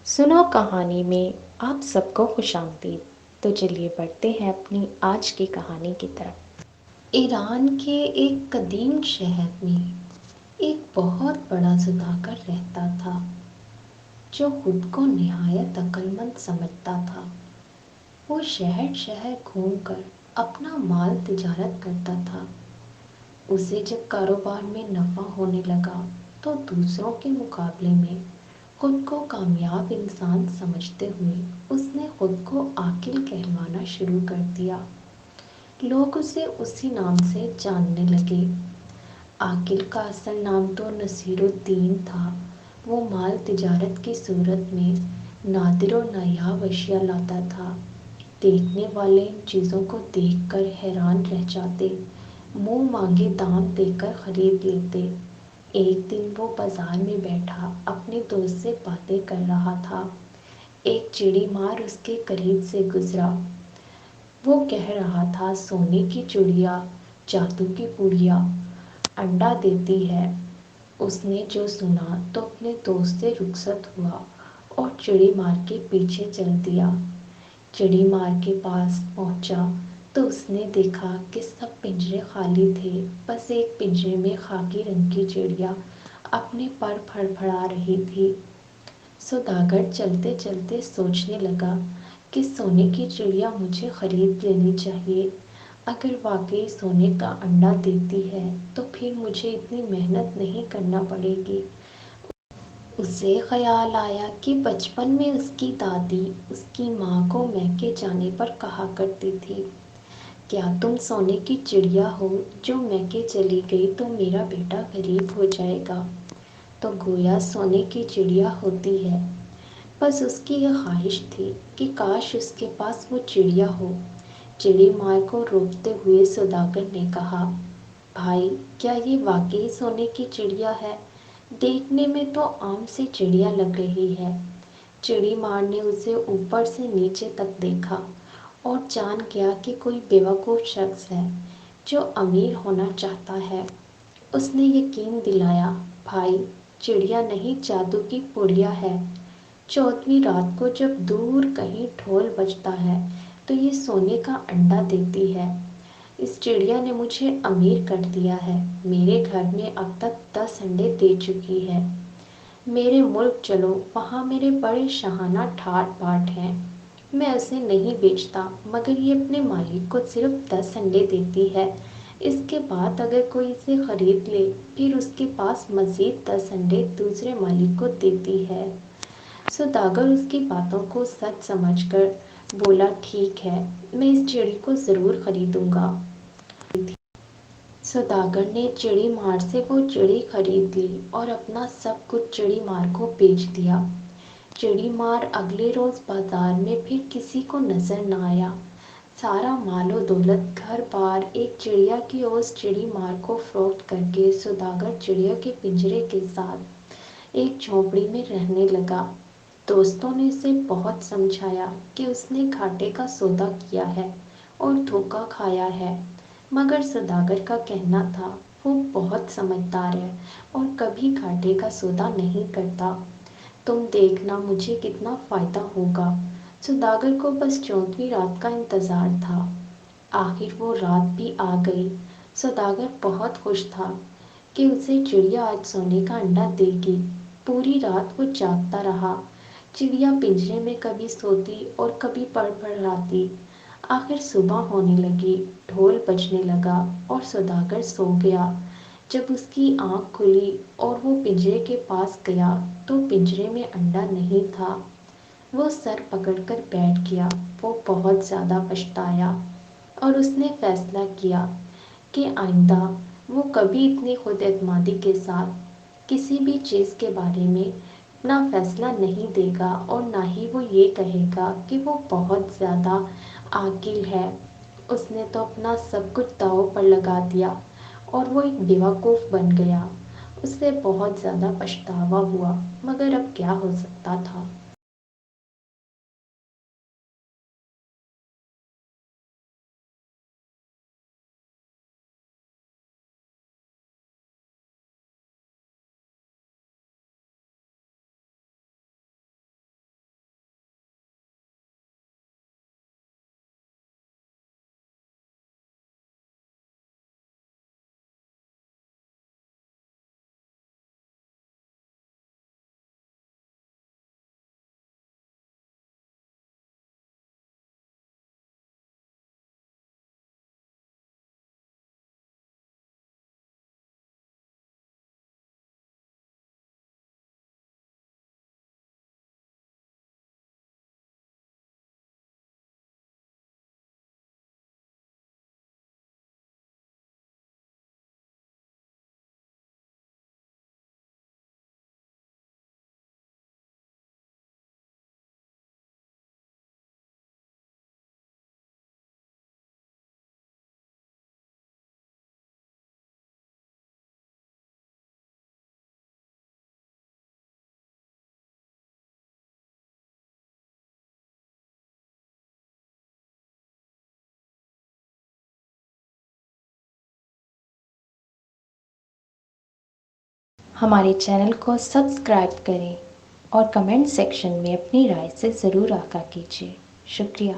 सुनो कहानी में आप सबको खुशामदीद। तो चलिए बढ़ते हैं अपनी आज की कहानी की तरफ। ईरान के एक कदीम शहर में एक बहुत बड़ा सुदागर रहता था जो खुद को निहायत अक्लमंद समझता था। वो शहर शहर घूमकर अपना माल तिजारत करता था। उसे जब कारोबार में नफ़ा होने लगा तो दूसरों के मुकाबले में खुद को कामयाब इंसान समझते हुए उसने खुद को आकिल कहलवाना शुरू कर दिया। लोग उसे उसी नाम से जानने लगे। आकिल का असल नाम तो नसीरुद्दीन था। वो माल तिजारत की सूरत में नादिर और नायाब अशिया लाता था। देखने वाले इन चीज़ों को देखकर हैरान रह जाते, मुंह मांगे दाम देकर खरीद लेते। एक दिन वो बाजार में बैठा अपने दोस्त से बातें कर रहा था। एक चिड़ी मार उसके करीब से गुजरा। वो कह रहा था, सोने की चिड़िया, जादू की पुड़िया, अंडा देती है। उसने जो सुना तो अपने दोस्त से रुखसत हुआ और चिड़ी मार के पीछे चल दिया। चिड़ी मार के पास पहुंचा तो उसने देखा कि सब पिंजरे खाली थे। बस एक पिंजरे में खाकी रंग की चिड़िया अपने पर फड़फड़ा रही थी। सौदागर चलते चलते सोचने लगा कि सोने की चिड़िया मुझे खरीद लेनी चाहिए। अगर वाकई सोने का अंडा देती है तो फिर मुझे इतनी मेहनत नहीं करना पड़ेगी। उसे ख्याल आया कि बचपन में उसकी दादी उसकी माँ को मैके जाने पर कहा करती थी, क्या तुम सोने की चिड़िया हो जो मैके चली गई तो मेरा बेटा गरीब हो जाएगा। तो गोया सोने की चिड़िया होती है। बस उसकी यह ख्वाहिश थी कि काश उसके पास वो चिड़िया हो। चिड़ी मार को रोकते हुए सौदागर ने कहा, भाई, क्या ये वाकई सोने की चिड़िया है? देखने में तो आम सी चिड़िया लग रही है। चिड़ी मार ने उसे ऊपर से नीचे तक देखा और जान गया कि कोई बेवकूफ़ शख्स है जो अमीर होना चाहता है। उसने यकीन दिलाया, भाई, चिड़िया नहीं, जादू की पुड़िया है। 14वीं रात को जब दूर कहीं ढोल बजता है तो ये सोने का अंडा देती है। इस चिड़िया ने मुझे अमीर कर दिया है। मेरे घर में अब तक 10 अंडे दे चुकी है। मेरे मुल्क चलो, वहाँ मेरे बड़े शाहाना ठाट बाट हैं। मैं उसे नहीं बेचता, मगर ये अपने मालिक को सिर्फ 10 अंडे देती है। इसके बाद अगर कोई इसे खरीद ले फिर उसके पास मज़ीद 10 अंडे दूसरे मालिक को देती है। सौदागर उसकी बातों को सच समझकर बोला, ठीक है, मैं इस चिड़ी को ज़रूर खरीदूंगा। सौदागर ने चिड़ी मार से वो चिड़ी खरीद ली और अपना सब कुछ चिड़ी मार को बेच दिया। चिड़ी मार अगले रोज़ बाजार में फिर किसी को नजर न आया। सारा मालो दौलत, घर बार एक चिड़िया की ओस चिड़ी मार को फरोख्त करके सौदागर चिड़िया के पिंजरे के साथ एक झोपड़ी में रहने लगा। दोस्तों ने उसे बहुत समझाया कि उसने घाटे का सौदा किया है और धोखा खाया है, मगर सौदागर का कहना था, वो बहुत समझदार है और कभी घाटे का सौदा नहीं करता। तुम देखना मुझे कितना फ़ायदा होगा। सौदागर को बस 14वीं रात का इंतज़ार था। आखिर वो रात भी आ गई। सौदागर बहुत खुश था कि उसे चिड़िया आज सोने का अंडा देगी। पूरी रात वो जागता रहा। चिड़िया पिंजरे में कभी सोती और कभी फड़फड़ाती। आखिर सुबह होने लगी, ढोल बजने लगा और सौदागर सो गया। जब उसकी आंख खुली और वो पिंजरे के पास गया तो पिंजरे में अंडा नहीं था। वो सर पकड़कर बैठ गया। वो बहुत ज़्यादा पछताया और उसने फैसला किया कि आइंदा वो कभी इतनी खुद एतमादी के साथ किसी भी चीज़ के बारे में अपना फैसला नहीं देगा और ना ही वो ये कहेगा कि वो बहुत ज़्यादा आकिल है। उसने तो अपना सब कुछ दांव पर लगा दिया और वो एक बेवकूफ़ बन गया। उसे बहुत ज़्यादा पछतावा हुआ, मगर अब क्या हो सकता था। ہمارے چینل کو سبسکرائب کریں اور کمنٹ سیکشن میں اپنی رائے سے ضرور آگاہ کیجیے۔ شکریہ۔